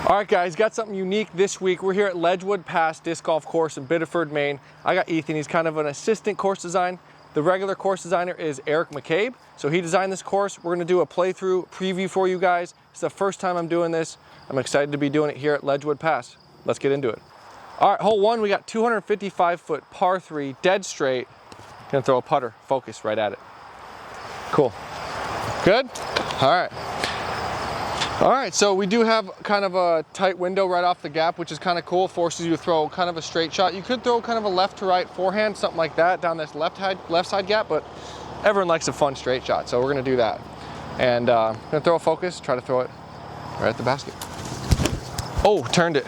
All right, guys, got something unique this week. We're here at Ledgewood Pass Disc Golf Course in Biddeford, Maine. I got Ethan. He's kind of an assistant course design. The regular course designer is Eric McCabe. So he designed this course. We're going to do a playthrough preview for you guys. It's the first time I'm doing this. I'm excited to be doing it here at Ledgewood Pass. Let's get into it. All right, hole one, we got 255-foot par 3, dead straight. Gonna throw a putter, focus right at it. Cool. Good? All right. All right, so we do have kind of a tight window right off the gap, which is kind of cool. Forces you to throw kind of a straight shot. You could throw kind of a left to right forehand, something like that, down this left side gap, but everyone likes a fun straight shot, so we're gonna do that. And I'm gonna throw a focus, try to throw it right at the basket. Oh, turned it.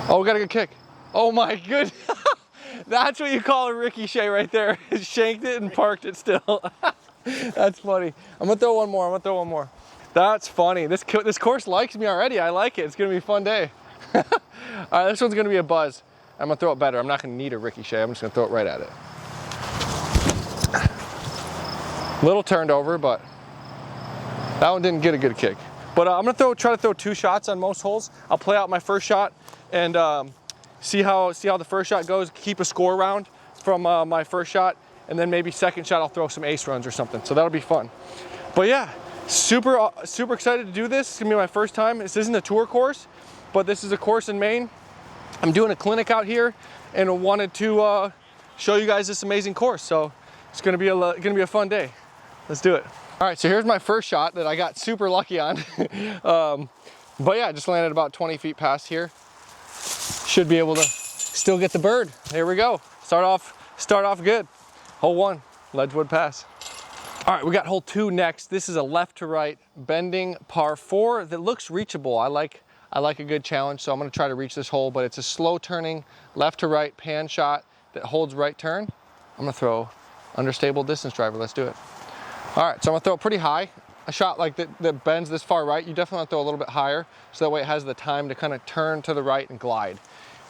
Oh, we got a good kick. Oh my goodness. That's what you call a ricochet right there. Shanked it and parked it still. That's funny. I'm gonna throw one more. That's funny. This course likes me already. I like it. It's gonna be a fun day. All right, this one's gonna be a buzz. I'm gonna throw it better. I'm not gonna need a ricochet. I'm just gonna throw it right at it. Little turned over, but that one didn't get a good kick. But I'm gonna try to throw 2 shots on most holes. I'll play out my first shot and see how the first shot goes. Keep a score round from my first shot, and then maybe second shot I'll throw some ace runs or something. So that'll be fun. But yeah, super excited to do this. It's gonna be my first time. This isn't a tour course, but this is a course in Maine. I'm doing a clinic out here, and I wanted to show you guys this amazing course. So it's gonna be a fun day. Let's do it. All right, so here's my first shot that I got super lucky on. But yeah, just landed about 20 feet past here. Should be able to still get the bird. There we go. Start off good. Hole 1, Ledgewood Pass. All right, we got hole 2 next. This is a left to right bending par 4 that looks reachable. I like a good challenge, so I'm gonna try to reach this hole, but it's a slow turning left to right pan shot that holds right turn. I'm gonna throw understable distance driver. Let's do it. All right, so I'm gonna throw it pretty high. A shot like that bends this far right, you definitely want to throw a little bit higher, so that way it has the time to kind of turn to the right and glide.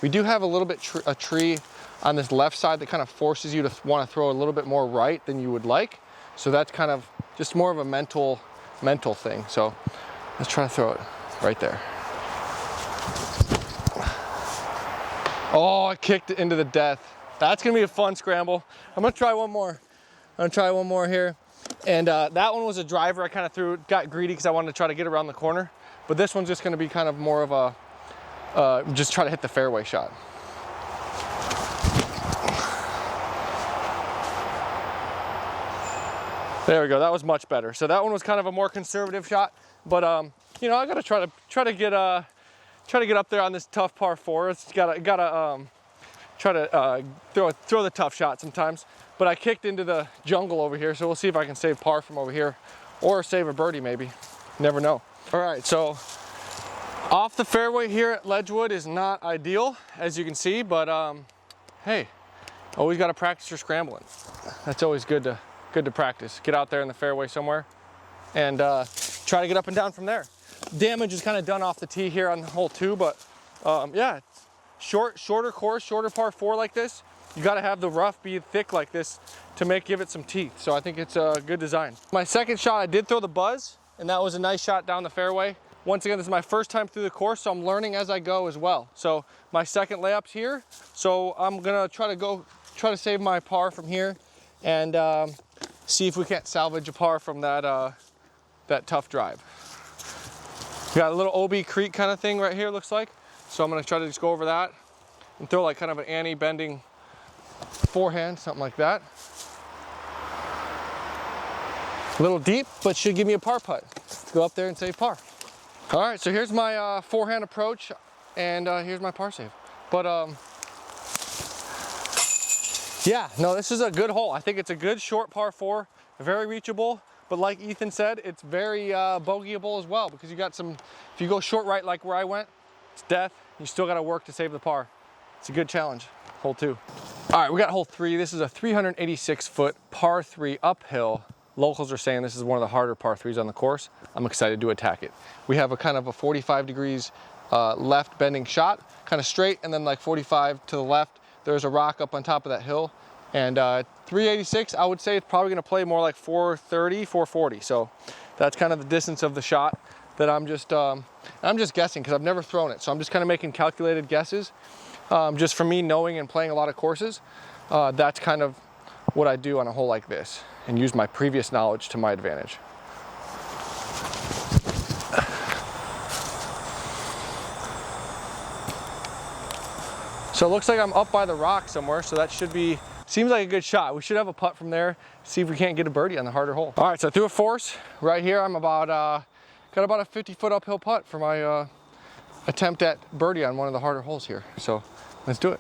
We do have a little bit a tree on this left side that kind of forces you to want to throw a little bit more right than you would like. So that's kind of just more of a mental thing. So let's try to throw it right there. Oh, I kicked it into the death. That's gonna be a fun scramble. I'm gonna try one more. Here. And that one was a driver. I kind of got greedy because I wanted to try to get around the corner. But this one's just gonna be kind of more of a, just try to hit the fairway shot. There we go, that was much better. So that one was kind of a more conservative shot, but you know, I gotta try to get up there on this tough par 4. It's gotta try to throw the tough shot sometimes. But I kicked into the jungle over here, so we'll see if I can save par from over here, or save a birdie maybe. Never know. All right, so off the fairway here at Ledgewood is not ideal, as you can see, but hey, always got to practice your scrambling. That's always good to practice. Get out there in the fairway somewhere and try to get up and down from there. Damage is kind of done off the tee here on hole 2, but yeah, shorter course, shorter par 4 like this. You got to have the rough be thick like this to give it some teeth. So I think it's a good design. My second shot, I did throw the buzz, and that was a nice shot down the fairway. Once again, this is my first time through the course, so I'm learning as I go as well. So my second layup's here. So I'm gonna try to save my par from here, and see if we can't salvage a par from that tough drive. We got a little OB creek kind of thing right here, looks like. So I'm gonna try to just go over that and throw like kind of an anti-bending forehand, something like that. A little deep, but should give me a par putt. Go up there and save par. All right, so here's my forehand approach, and here's my par save. But yeah, no, this is a good hole. I think it's a good short par 4, very reachable. But like Ethan said, it's very bogeyable as well, because you got some. If you go short right like where I went, it's death. You still got to work to save the par. It's a good challenge. Hole 2. All right, we got hole 3. This is a 386-foot par 3 uphill. Locals are saying this is one of the harder par 3s on the course. I'm excited to attack it. We have a kind of a 45 degrees left bending shot, kind of straight, and then like 45 to the left. There's a rock up on top of that hill. And 386, I would say it's probably gonna play more like 430, 440. So that's kind of the distance of the shot. that I'm just guessing because I've never thrown it. So I'm just kind of making calculated guesses. Just from me knowing and playing a lot of courses, that's kind of what I do on a hole like this and use my previous knowledge to my advantage. So it looks like I'm up by the rock somewhere, so that should be, seems like a good shot. We should have a putt from there, see if we can't get a birdie on the harder hole. All right, so I threw a force. Right here, I'm about, got about a 50-foot uphill putt for my attempt at birdie on one of the harder holes here. So let's do it.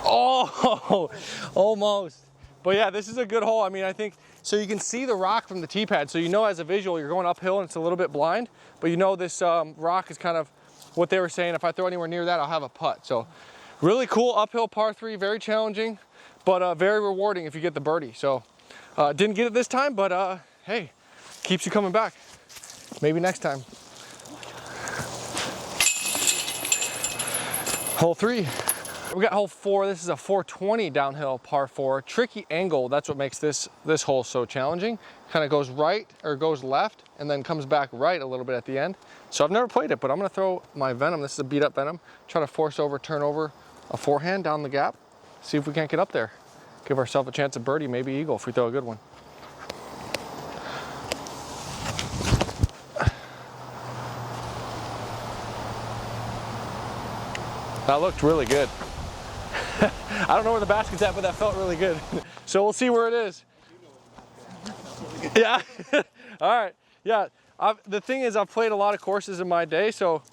Oh, almost. But yeah, this is a good hole. I mean, I think, so you can see the rock from the tee pad. So you know as a visual, you're going uphill and it's a little bit blind, but you know this rock is kind of what they were saying. If I throw anywhere near that, I'll have a putt. So really cool uphill par 3, very challenging, but very rewarding if you get the birdie. So didn't get it this time, but hey, keeps you coming back. Maybe next time. Hole 3. We got hole 4. This is a 420 downhill par 4. Tricky angle. That's what makes this hole so challenging. Kind of goes right or goes left and then comes back right a little bit at the end. So I've never played it, but I'm going to throw my Venom. This is a beat up Venom. Try to force over, turn over a forehand down the gap. See if we can't get up there. Give ourselves a chance at birdie, maybe eagle if we throw a good one. That looked really good. I don't know where the basket's at, but that felt really good. So we'll see where it is. Yeah. All right. Yeah. The thing is, I've played a lot of courses in my day, so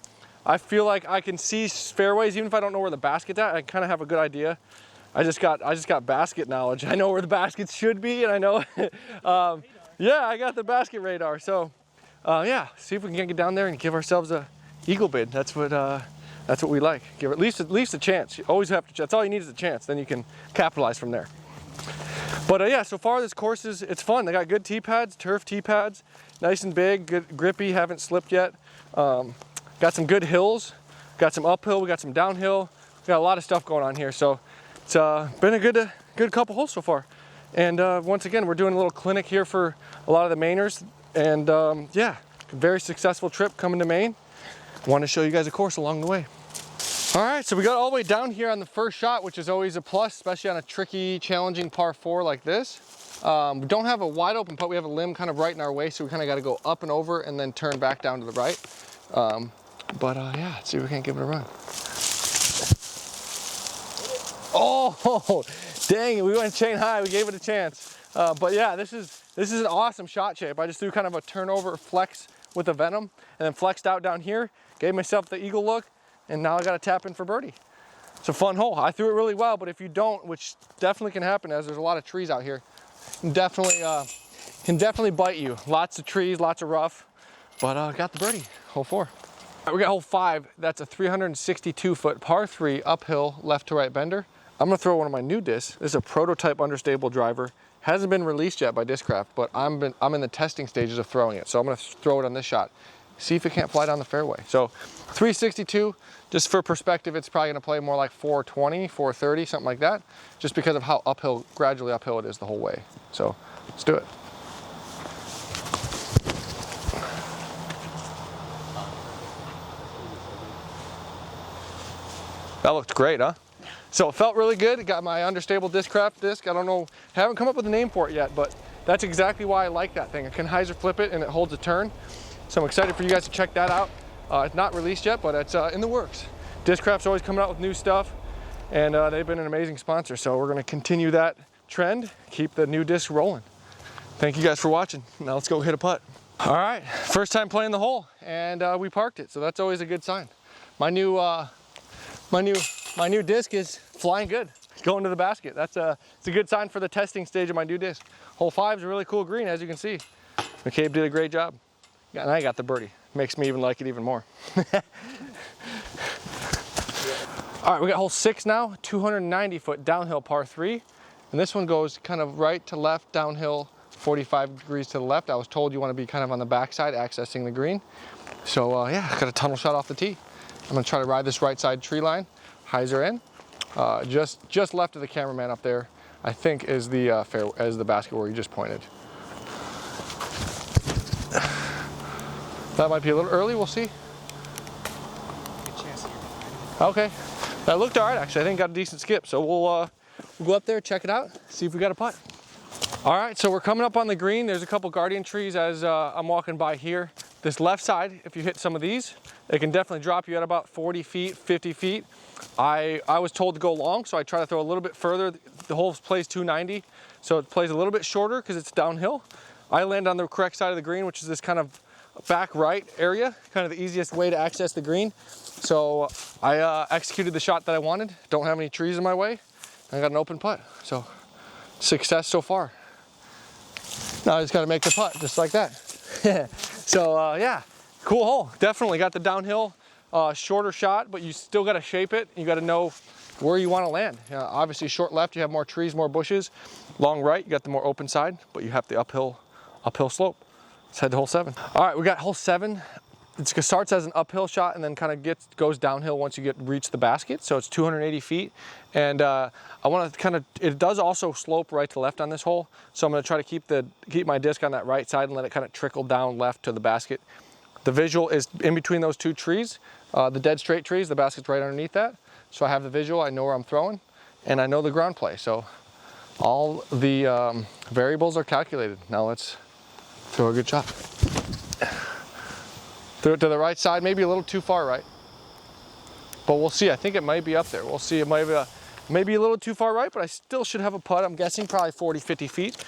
I feel like I can see fairways, even if I don't know where the basket's at. I kind of have a good idea. I just got basket knowledge. I know where the baskets should be, and I know. Yeah, I got the basket radar. So, yeah, see if we can get down there and give ourselves a eagle bid. That's what we like. Give it at least a chance. You always have to. That's all you need is a chance. Then you can capitalize from there. But yeah, so far this course it's fun. They got good tee pads, turf tee pads, nice and big, good grippy. Haven't slipped yet. Got some good hills. Got some uphill. We got some downhill. We got a lot of stuff going on here. So it's been a good couple holes so far. And once again, we're doing a little clinic here for a lot of the Mainers. And yeah, very successful trip coming to Maine. Want to show you guys a course along the way. All right, so we got all the way down here on the first shot, which is always a plus, especially on a tricky, challenging par 4 like this. We don't have a wide open putt. We have a limb kind of right in our way, so we kind of got to go up and over and then turn back down to the right. Yeah, let's see if we can't give it a run. Oh, dang it, we went chain high. We gave it a chance. But yeah, this is an awesome shot shape. I just threw kind of a turnover flex with a Venom and then flexed out down here, gave myself the eagle look, and now I got to tap in for birdie. It's a fun hole. I threw it really well, but if you don't, which definitely can happen as there's a lot of trees out here, can definitely bite you. Lots of trees, lots of rough, but got the birdie, hole 4. All right, we got hole 5. That's a 362-foot par 3 uphill left to right bender. I'm gonna throw one of my new discs. This is a prototype understable driver. Hasn't been released yet by Discraft, but I'm in the testing stages of throwing it. So I'm gonna throw it on this shot. See if it can't fly down the fairway. So 362, just for perspective, it's probably gonna play more like 420, 430, something like that, just because of how gradually uphill it is the whole way. So let's do it. That looked great, huh? So it felt really good. It got my understable Discraft disc. I don't know, haven't come up with a name for it yet, but that's exactly why I like that thing. I can hyzer flip it and it holds a turn. So I'm excited for you guys to check that out. It's not released yet, but it's in the works. Discraft's always coming out with new stuff, and they've been an amazing sponsor. So we're gonna continue that trend, keep the new disc rolling. Thank you guys for watching. Now let's go hit a putt. All right, first time playing the hole, and we parked it, so that's always a good sign. My new disc is flying good, going to the basket. It's a good sign for the testing stage of my new disc. Hole 5 is a really cool green, as you can see. McCabe did a great job. And I got the birdie. Makes me even like it even more. All right, we got hole 6 now, 290-foot downhill par 3. And this one goes kind of right to left, downhill, 45 degrees to the left. I was told you want to be kind of on the backside, accessing the green. So yeah, got a tunnel shot off the tee. I'm gonna try to ride this right side tree line, hyzer in. Just left of the cameraman up there, I think is the basket where you just pointed. That might be a little early, we'll see. Okay, that looked all right actually. I think got a decent skip. So we'll go up there, check it out, see if we got a putt. All right, so we're coming up on the green. There's a couple guardian trees as I'm walking by here. This left side, if you hit some of these, it can definitely drop you at about 40 feet, 50 feet. I was told to go long, so I try to throw a little bit further. The hole plays 290, so it plays a little bit shorter because it's downhill. I land on the correct side of the green, which is this kind of back right area, kind of the easiest way to access the green. So I executed the shot that I wanted. Don't have any trees in my way. I got an open putt, so success so far. Now I just got to make the putt, just like that. So yeah, cool hole. Definitely got the downhill, shorter shot, but you still got to shape it. You got to know where you want to land. Obviously, short left, you have more trees, more bushes. Long right, you got the more open side, but you have the uphill slope. Let's head to hole 7. All right, we got hole 7. It starts as an uphill shot and then kind of goes downhill once you reach the basket. So it's 280 feet. And I want to it does also slope right to left on this hole. So I'm going to try to keep my disc on that right side and let it kind of trickle down left to the basket. The visual is in between those two trees, the dead straight trees. The basket's right underneath that. So I have the visual, I know where I'm throwing, and I know the ground play. So all the variables are calculated. Now let's throw a good shot. Throw it to the right side, maybe a little too far right. But we'll see, I think it might be up there. We'll see, it might be maybe a little too far right, but I still should have a putt. I'm guessing probably 40, 50 feet.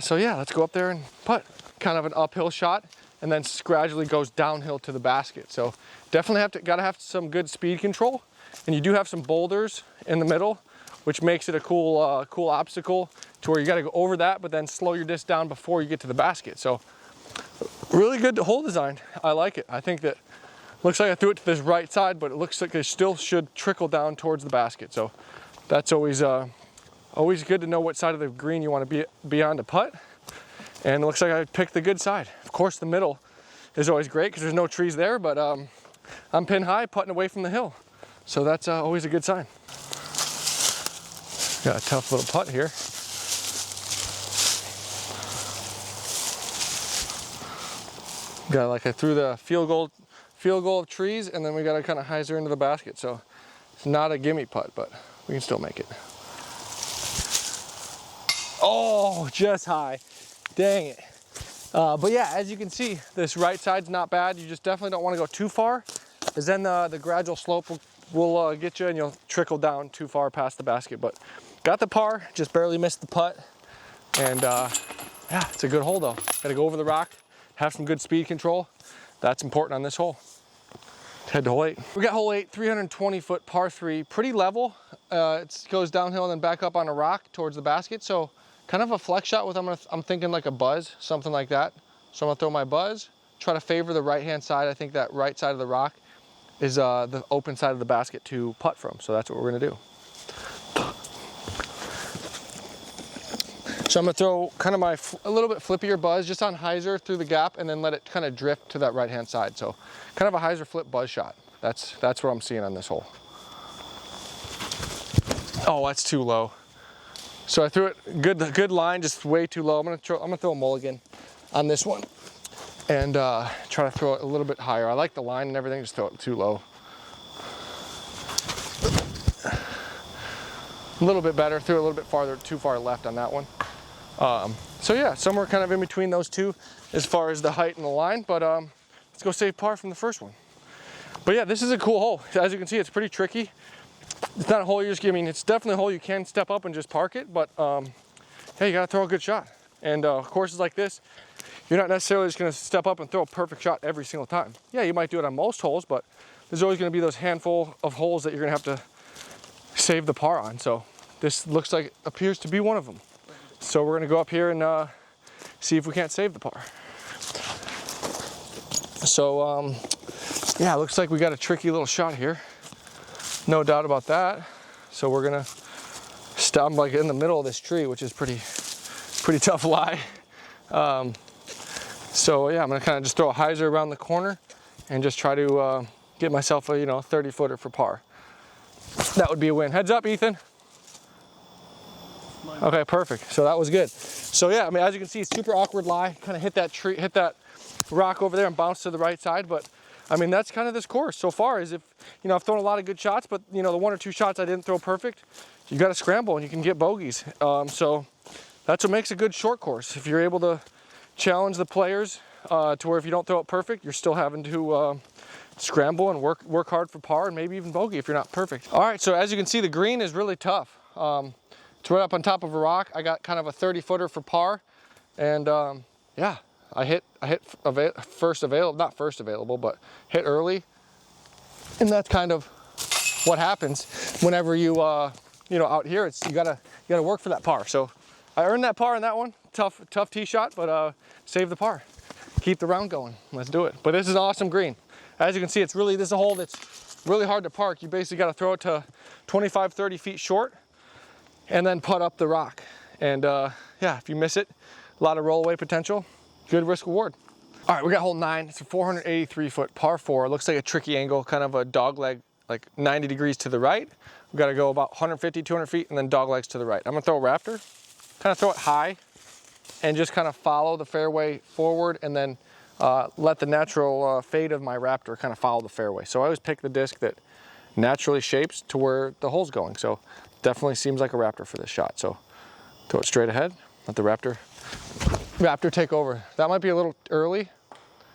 So yeah, let's go up there and putt. Kind of an uphill shot, and then gradually goes downhill to the basket. So definitely gotta have some good speed control. And you do have some boulders in the middle, which makes it a cool, cool obstacle to where you gotta go over that, but then slow your disc down before you get to the basket. So really good hole design. I like it. I think that looks like I threw it to this right side, but it looks like it still should trickle down towards the basket. So that's always good to know what side of the green you want to be on to putt. And it looks like I picked the good side. Of course, the middle is always great because there's no trees there, but I'm pin high, putting away from the hill. So that's always a good sign. Got a tough little putt here. I threw the field goal of trees, and then we got to kind of hyzer into the basket. So it's not a gimme putt, but we can still make it. Oh, just high. Dang it. But yeah, as you can see, this right side's not bad. You just definitely don't want to go too far, because then the gradual slope will get you and you'll trickle down too far past the basket. But got the par, just barely missed the putt. And yeah, it's a good hole though. Got to go over the rock, have some good speed control. That's important on this hole. Head to hole 8. We got hole 8, 320-foot par 3, pretty level. It goes downhill and then back up on a rock towards the basket. So kind of a flex shot with, I'm thinking like a buzz, something like that. So I'm gonna throw my buzz, try to favor the right-hand side. I think that right side of the rock is the open side of the basket to putt from. So that's what we're gonna do. So I'm gonna throw kind of a little bit flippier buzz just on hyzer through the gap and then let it kind of drift to that right-hand side. So kind of a hyzer flip buzz shot. That's what I'm seeing on this hole. Oh, that's too low. So I threw it good line, just way too low. I'm gonna throw a mulligan on this one and try to throw it a little bit higher. I like the line and everything, just throw it too low. A little bit better, threw it a little bit too far left on that one. So yeah, somewhere kind of in between those two as far as the height and the line, but let's go save par from the first one. But yeah, this is a cool hole. As you can see, it's pretty tricky. It's not a hole it's definitely a hole you can step up and just park it, but hey, you gotta throw a good shot. And courses like this, you're not necessarily just gonna step up and throw a perfect shot every single time. Yeah, you might do it on most holes, but there's always gonna be those handful of holes that you're gonna have to save the par on. So this appears to be one of them. So we're gonna go up here and see if we can't save the par. So yeah, looks like we got a tricky little shot here. No doubt about that. So we're gonna stop like in the middle of this tree, which is pretty tough lie. So yeah, I'm gonna kind of just throw a hyzer around the corner and just try to get myself a 30-footer for par. That would be a win. Heads up, Ethan. Okay, perfect. So that was good. So yeah, I mean, as you can see, super awkward lie. Kind of hit that tree, hit that rock over there and bounce to the right side. But I mean, that's kind of this course so far, is if, you know, I've thrown a lot of good shots, but you know, the 1 or 2 shots I didn't throw perfect, you got to scramble and you can get bogeys. So that's what makes a good short course. If you're able to challenge the players to where if you don't throw it perfect, you're still having to scramble and work hard for par and maybe even bogey if you're not perfect. All right, so as you can see, the green is really tough. It's right up on top of a rock. I got kind of a 30-footer for par, and yeah, I hit first available, not first available, but hit early, and that's kind of what happens whenever you you know, out here. It's you gotta work for that par. So I earned that par in that one. Tough tee shot, but save the par, keep the round going. Let's do it. But this is an awesome green. As you can see, this is a hole that's really hard to park. You basically got to throw it to 25, 30 feet short and then putt up the rock. And yeah, if you miss it, a lot of rollaway potential, good risk reward. All right, we got hole 9. It's a 483-foot par 4. It looks like a tricky angle, kind of a dog leg, like 90 degrees to the right. We've got to go about 150, 200 feet and then dog legs to the right. I'm gonna throw a raptor, kind of throw it high and just kind of follow the fairway forward and then let the natural fade of my raptor kind of follow the fairway. So I always pick the disc that naturally shapes to where the hole's going. So definitely seems like a raptor for this shot. So throw it straight ahead, let the raptor take over. That might be a little early.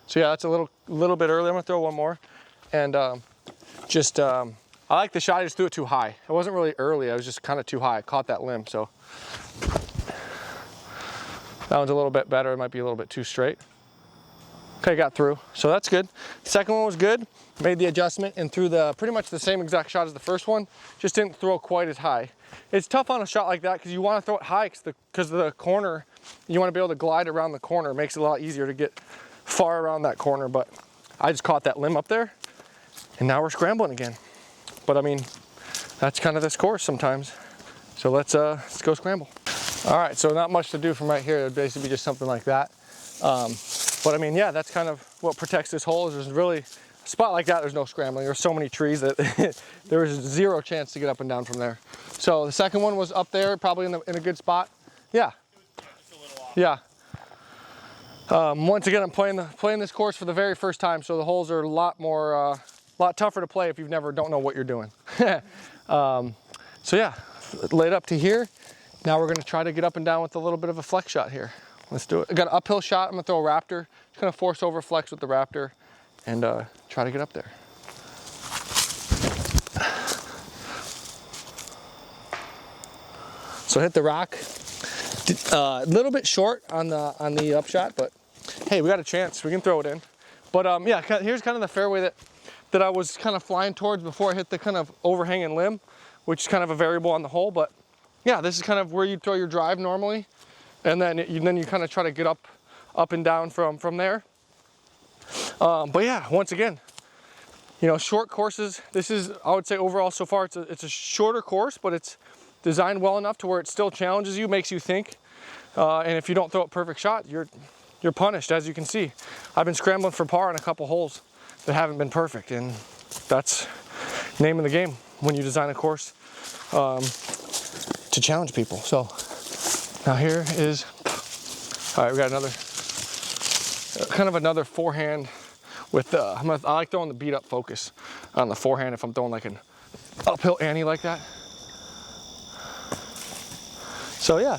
So yeah, that's a little bit early. I'm gonna throw one more. And I like the shot, I just threw it too high. It wasn't really early, I was just kind of too high. I caught that limb, so. That one's a little bit better, it might be a little bit too straight. Okay, got through, so that's good. Second one was good, made the adjustment and threw pretty much the same exact shot as the first one, just didn't throw quite as high. It's tough on a shot like that because you want to throw it high because the corner, you want to be able to glide around the corner. It makes it a lot easier to get far around that corner, but I just caught that limb up there and now we're scrambling again. But I mean, that's kind of this course sometimes. So let's go scramble. All right, so not much to do from right here. It would basically be just something like that. But I mean, yeah, that's kind of what protects this hole. Is there's really a spot like that, there's no scrambling. There's so many trees that there was zero chance to get up and down from there. So the second one was up there, probably in a good spot. Yeah. Just a little off. Yeah. Once again, I'm playing this course for the very first time, so the holes are a lot tougher to play if you don't know what you're doing. So yeah, laid up to here. Now we're gonna try to get up and down with a little bit of a flex shot here. Let's do it. I got an uphill shot. I'm gonna throw a raptor. Just gonna force over flex with the raptor and try to get up there. So hit the rock. A little bit short on the upshot, but hey, we got a chance. We can throw it in. But yeah, here's kind of the fairway that I was kind of flying towards before I hit the kind of overhanging limb, which is kind of a variable on the hole. But yeah, this is kind of where you throw your drive normally. And then you kind of try to get up and down from there. But yeah, once again, you know, short courses, this is, I would say overall so far, it's a shorter course, but it's designed well enough to where it still challenges you, makes you think. And if you don't throw a perfect shot, you're punished, as you can see. I've been scrambling for par in a couple holes that haven't been perfect, and that's name of the game when you design a course to challenge people. So now here is, all right, we got another forehand with, I like throwing the beat up focus on the forehand if I'm throwing like an uphill ante like that. So yeah,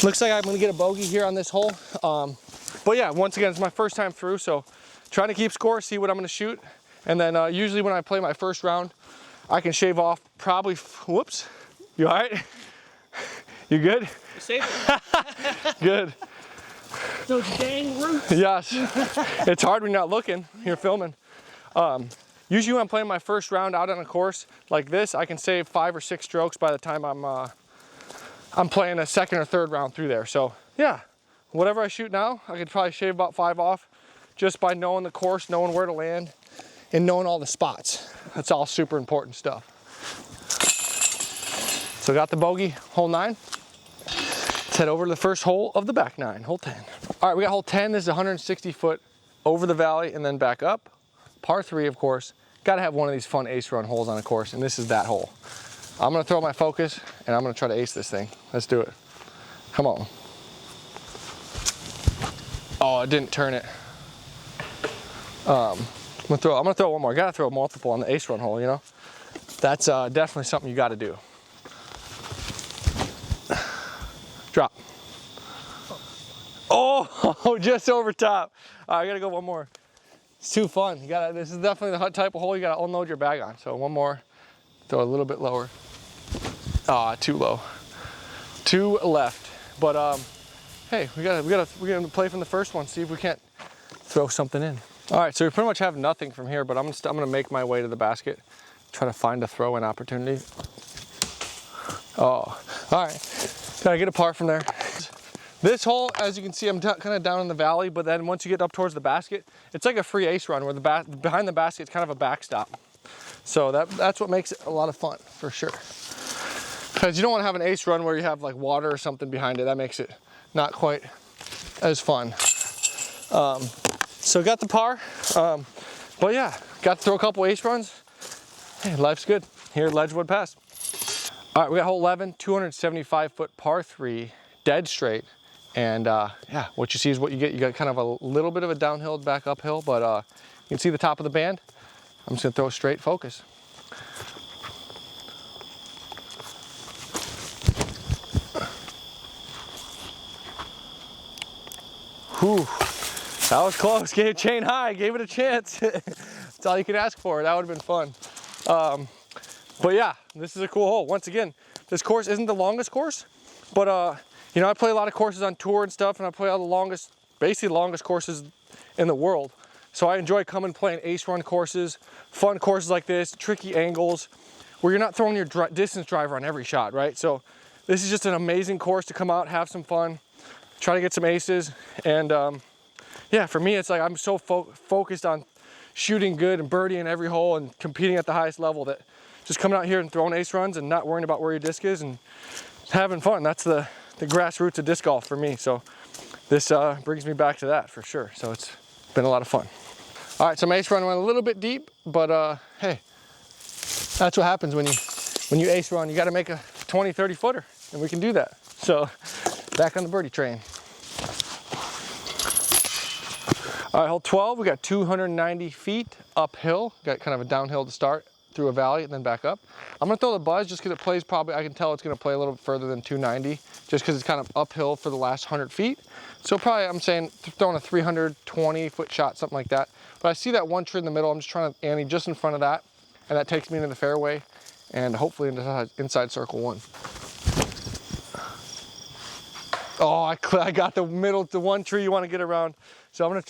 looks like I'm gonna get a bogey here on this hole. But yeah, once again, it's my first time through, so trying to keep score, see what I'm gonna shoot. And then usually when I play my first round, I can shave off probably, whoops, you all right? You good? Safe. Good. Those dang roots. Yes. It's hard when you're not looking, you're filming. Usually when I'm playing my first round out on a course like this, I can save 5 or 6 strokes by the time I'm playing a second or third round through there. So yeah, whatever I shoot now, I could probably shave about 5 off just by knowing the course, knowing where to land, and knowing all the spots. That's all super important stuff. So got the bogey, hole 9. Let's head over to the first hole of the back 9, hole 10. All right, we got hole 10. This is 160 foot over the valley and then back up. Par 3, of course. Got to have one of these fun ace run holes on a course, and this is that hole. I'm gonna throw my focus and I'm gonna try to ace this thing. Let's do it. Come on. Oh, I didn't turn it. I'm gonna throw one more. I gotta throw multiple on the ace run hole, you know? That's definitely something you gotta do. Drop. Oh, just over top. All right, I gotta go one more. It's too fun. This is definitely the type of hole you gotta unload your bag on. So one more, throw a little bit lower. Ah, too low. Two left. But hey, we're gonna play from the first one, see if we can't throw something in. All right, so we pretty much have nothing from here, but I'm gonna make my way to the basket, try to find a throw-in opportunity. Oh, all right, gotta get a par from there. This hole, as you can see, I'm kind of down in the valley, but then once you get up towards the basket, it's like a free ace run where behind the basket is kind of a backstop. So that's what makes it a lot of fun, for sure. Because you don't want to have an ace run where you have like water or something behind it. That makes it not quite as fun. So got the par, but yeah, got to throw a couple ace runs. Hey, life's good here at Ledgewood Pass. All right, we got hole 11, 275 foot par 3, dead straight. And yeah, what you see is what you get. You got kind of a little bit of a downhill back uphill, but you can see the top of the band. I'm just gonna throw a straight focus. Whew, that was close. Gave chain high, gave it a chance. That's all you could ask for. That would have been fun. But yeah, this is a cool hole. Once again, this course isn't the longest course, but you know, I play a lot of courses on tour and stuff, and I play all the longest, basically the longest courses in the world. So I enjoy coming playing ace run courses, fun courses like this, tricky angles, where you're not throwing your distance driver on every shot, right? So this is just an amazing course to come out, have some fun, try to get some aces. And yeah, for me, it's like I'm so focused on shooting good and birdieing every hole and competing at the highest level that just coming out here and throwing ace runs and not worrying about where your disc is and having fun. That's the grassroots of disc golf for me. So this brings me back to that for sure. So it's been a lot of fun. All right, so my ace run went a little bit deep, but hey, that's what happens when you ace run. You got to make a 20, 30 footer, and we can do that. So back on the birdie train. All right, hole 12, we got 290 feet uphill. Got kind of a downhill to start, through a valley and then back up. I'm gonna throw the buzz just because it plays probably, I can tell it's gonna play a little bit further than 290, just because it's kind of uphill for the last 100 feet. So probably, I'm saying, throwing a 320 foot shot, something like that. But I see that one tree in the middle, I'm just trying to ante just in front of that, and that takes me into the fairway and hopefully into inside circle 1. Oh, I got the middle, the one tree you want to get around. So I'm gonna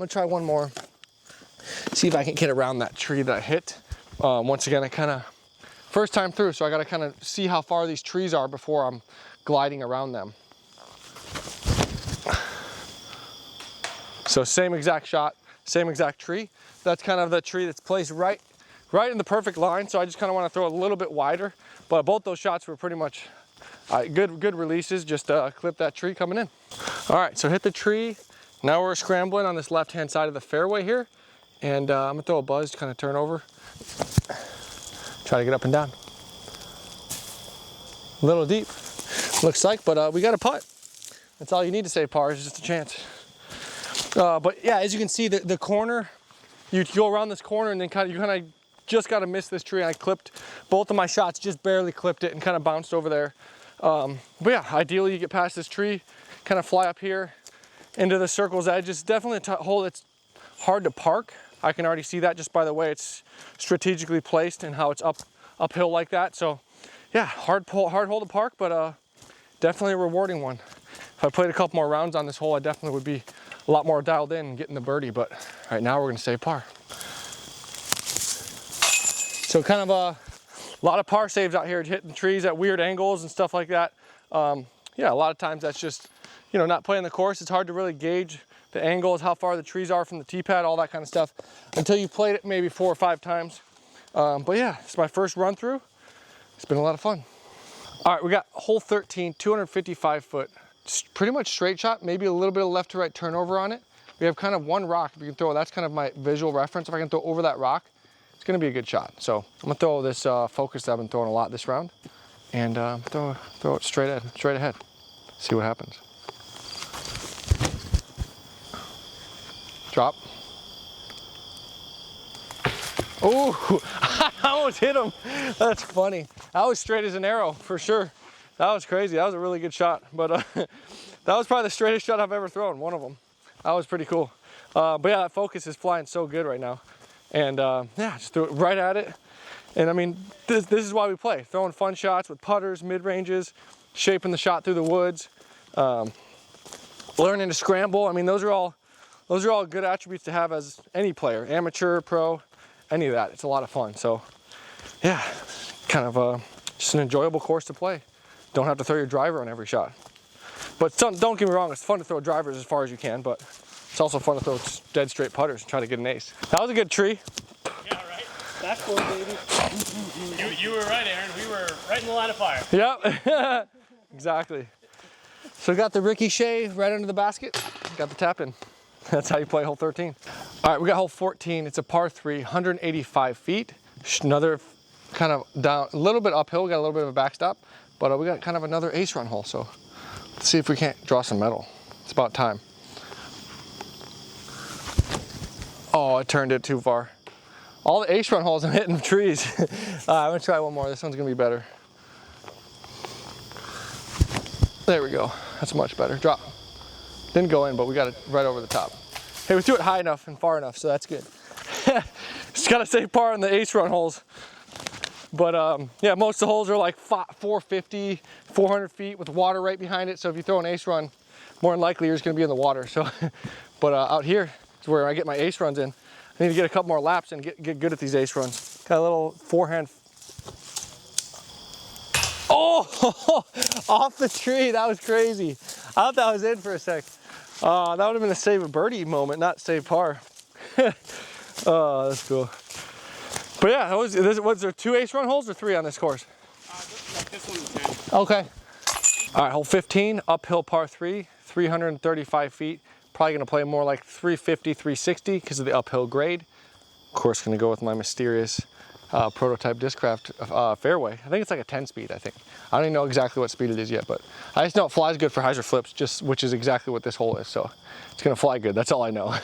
try one more. See if I can get around that tree that I hit. Once again, I kind of, first time through, so I gotta kind of see how far these trees are before I'm gliding around them. So same exact shot, same exact tree. That's kind of the tree that's placed right in the perfect line. So I just kind of want to throw a little bit wider, but both those shots were pretty much good releases. Just clip that tree coming in. All right, so hit the tree. Now we're scrambling on this left-hand side of the fairway here. And I'm gonna throw a buzz to kind of turn over. Try to get up and down. A little deep, looks like, but we got a putt. That's all you need to say par is just a chance. But yeah, as you can see, the corner, you go around this corner and then you kind of just got to miss this tree. And I clipped both of my shots, just barely clipped it and kind of bounced over there. But yeah, ideally you get past this tree, kind of fly up here into the circle's edge. It's definitely a hole that's hard to park. I can already see that just by the way it's strategically placed and how it's uphill like that. So yeah, hard hole to park, but definitely a rewarding one. If I played a couple more rounds on this hole, I definitely would be a lot more dialed in and getting the birdie, but right now we're gonna stay par. So kind of a lot of par saves out here, hitting trees at weird angles and stuff like that. Yeah, a lot of times that's just, you know, not playing the course. It's hard to really gauge the angles, how far the trees are from the tee pad, all that kind of stuff, until you played it maybe 4 or 5 times. But yeah, it's my first run through. It's been a lot of fun. All right, we got hole 13, 255 foot, pretty much straight shot, maybe a little bit of left to right turnover on it. We have kind of one rock if you can throw. That's kind of my visual reference. If I can throw over that rock, it's gonna be a good shot. So I'm gonna throw this focus that I've been throwing a lot this round, and throw it straight ahead. See what happens. Drop. Oh, I almost hit him. That's funny. That was straight as an arrow for sure. That was crazy. That was a really good shot. But that was probably the straightest shot I've ever thrown, one of them. That was pretty cool. But yeah, that focus is flying so good right now. And yeah, just threw it right at it. And I mean, this is why we play. Throwing fun shots with putters, mid-ranges, shaping the shot through the woods, learning to scramble. I mean, those are all good attributes to have as any player, amateur, pro, any of that. It's a lot of fun. So yeah, kind of just an enjoyable course to play. Don't have to throw your driver on every shot. But don't get me wrong, it's fun to throw drivers as far as you can, but it's also fun to throw dead straight putters and try to get an ace. That was a good tree. Yeah, right. That's cool, baby. You were right, Aaron. We were right in the line of fire. Yep, exactly. So got the ricochet right under the basket, got the tap in. That's how you play hole 13. All right, we got hole 14. It's a par 3, 185 feet. Another kind of down, a little bit uphill. We got a little bit of a backstop, but we got kind of another ace run hole. So let's see if we can't draw some metal. It's about time. Oh, I turned it too far. All the ace run holes I'm hitting trees. I'm gonna try one more. This one's gonna be better. There we go. That's much better. Drop. Didn't go in, but we got it right over the top. Hey, we threw it high enough and far enough, so that's good. Just gotta stay par on the ace run holes. But yeah, most of the holes are like 450, 400 feet with water right behind it. So if you throw an ace run, more than likely you're just gonna be in the water. So, but out here is where I get my ace runs in. I need to get a couple more laps and get good at these ace runs. Got a little forehand. Oh, off the tree, that was crazy. I thought that was in for a sec. That would have been a save a birdie moment, not save par. Oh, that's cool. But yeah, was there 2 ace run holes or 3 on this course? This one's 10. Okay. All right, hole 15, uphill par 3, 335 feet. Probably gonna play more like 350, 360 because of the uphill grade. Of course, gonna go with my mysterious prototype Discraft fairway. I think it's like a 10 speed, I think. I don't even know exactly what speed it is yet, but I just know it flies good for hyzer flips, which is exactly what this hole is. So it's gonna fly good, that's all I know.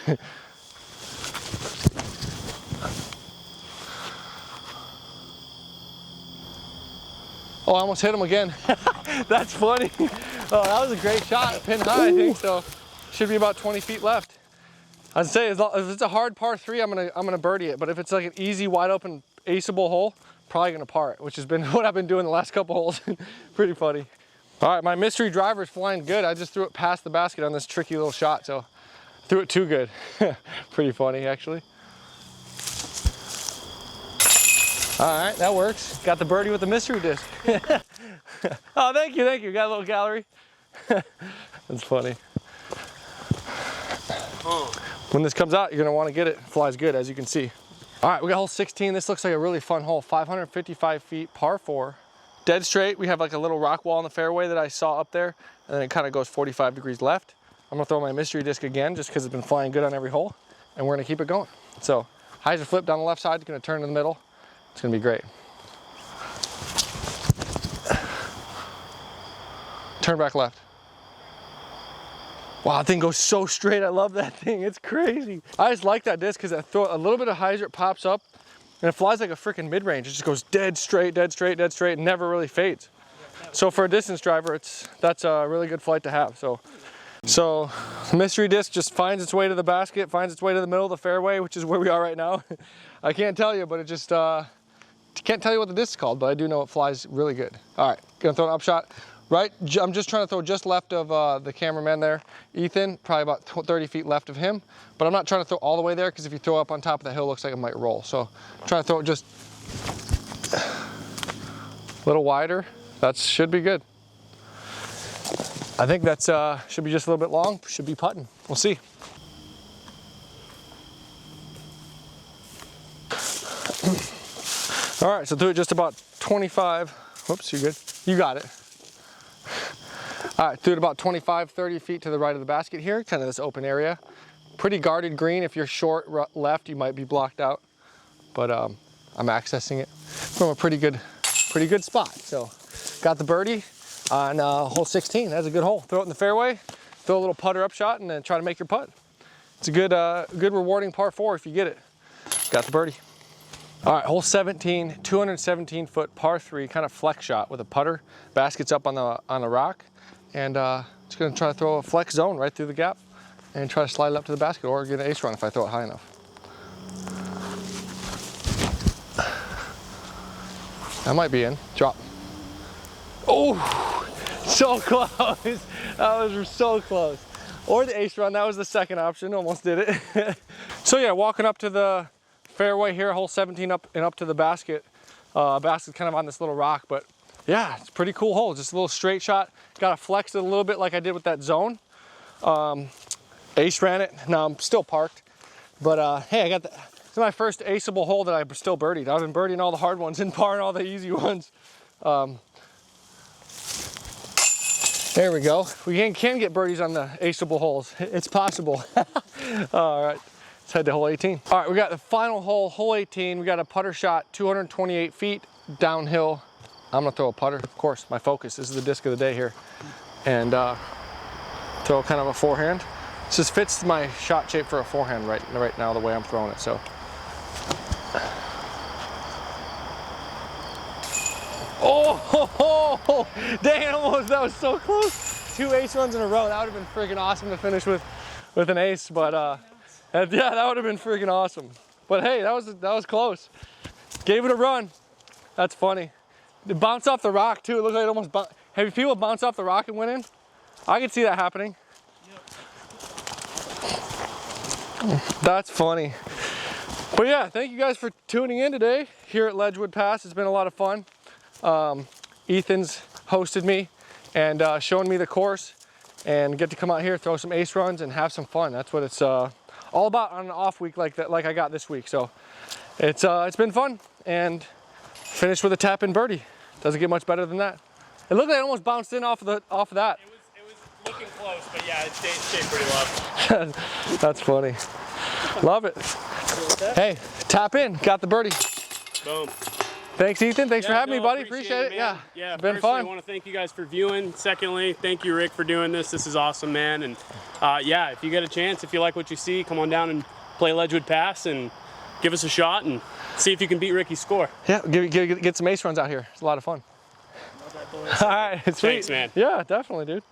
Oh, I almost hit him again. That's funny. Oh, that was a great shot, pin high, I think so. Should be about 20 feet left. I'd say if it's a hard par 3, I'm gonna birdie it. But if it's like an easy, wide open, aceable hole, probably gonna par it, which has been what I've been doing the last couple holes. Pretty funny. All right, my mystery driver is flying good. I just threw it past the basket on this tricky little shot, so threw it too good. Pretty funny, actually. All right, that works. Got the birdie with the mystery disc. Oh, thank you. Got a little gallery. That's funny. When this comes out, you're gonna wanna get it. It flies good, as you can see. All right, we got hole 16. This looks like a really fun hole. 555 feet, par 4. Dead straight. We have like a little rock wall in the fairway that I saw up there, and then it kind of goes 45 degrees left. I'm gonna throw my mystery disc again, just because it's been flying good on every hole, and we're gonna keep it going. So, hyzer flip down the left side, it's gonna turn in the middle. It's gonna be great. Turn back left. Wow, that thing goes so straight. I love that thing. It's crazy. I just like that disc because I throw a little bit of hyzer, it pops up, and it flies like a freaking mid-range. It just goes dead straight, and never really fades. So for a distance driver, that's a really good flight to have. So the mystery disc just finds its way to the basket, finds its way to the middle of the fairway, which is where we are right now. I can't tell you, but it just, can't tell you what the disc is called, but I do know it flies really good. All right, gonna throw an upshot. Right, I'm just trying to throw just left of the cameraman there, Ethan, probably about 30 feet left of him, but I'm not trying to throw all the way there because if you throw up on top of the hill, it looks like it might roll. So I'm trying to throw it just a little wider. That should be good. I think that's should be just a little bit long, should be putting. We'll see. All right, so threw it just about 25. Whoops, you're good. You got it. All right, threw it about 25, 30 feet to the right of the basket here, kind of this open area. Pretty guarded green. If you're short left, you might be blocked out, but I'm accessing it from a pretty good spot. So got the birdie on hole 16. That's a good hole. Throw it in the fairway, throw a little putter up shot, and then try to make your putt. It's a good rewarding par 4 if you get it. Got the birdie. All right, hole 17, 217-foot par 3, kind of flex shot with a putter. Basket's up on the rock, and just gonna try to throw a flex zone right through the gap and try to slide it up to the basket or get an ace run if I throw it high enough. That might be in. Drop. Oh, so close. That was so close. Or the ace run, that was the second option, almost did it. So yeah, walking up to the fairway here, hole 17 up and up to the basket. Basket's kind of on this little rock, but yeah, it's a pretty cool hole. Just a little straight shot. Got to flex it a little bit like I did with that zone. Ace ran it. Now I'm still parked, but hey, I got the, this is my first aceable hole that I still birdied. I've been birdieing all the hard ones and parring all the easy ones. There we go. We can get birdies on the aceable holes. It's possible. All right. Let's head to hole 18. All right, we got the final hole, hole 18. We got a putter shot, 228 feet downhill. I'm gonna throw a putter, of course, my focus. This is the disc of the day here. And throw kind of a forehand. This just fits my shot shape for a forehand right now, the way I'm throwing it, so. Oh, dang, almost, that was so close. 2 ace runs in a row. That would have been freaking awesome to finish with an ace, but yeah, that would have been freaking awesome. But hey, that was close. Gave it a run. That's funny. It bounced off the rock too. It looked like it almost bounced. Have you people bounce off the rock and went in? I could see that happening. Yep. That's funny. But yeah, thank you guys for tuning in today here at Ledgewood Pass. It's been a lot of fun. Ethan's hosted me and showing me the course, and get to come out here, throw some ace runs, and have some fun. That's what it's all about on an off week like that, like I got this week. So it's been fun, and finished with a tap-in birdie. Doesn't get much better than that. It looked like it almost bounced in off of that. It was looking close, but yeah, it stayed pretty low. That's funny. Love it. Hey, tap in. Got the birdie. Boom. Thanks, Ethan. Thanks for having me, buddy. Appreciate it. Yeah, it's been fun. I want to thank you guys for viewing. Secondly, thank you, Rick, for doing this. This is awesome, man. And yeah, if you get a chance, if you like what you see, come on down and play Ledgewood Pass and give us a shot and see if you can beat Ricky's score. Yeah, get some ace runs out here. It's a lot of fun. All right, sweet. Thanks, man. Yeah, definitely, dude.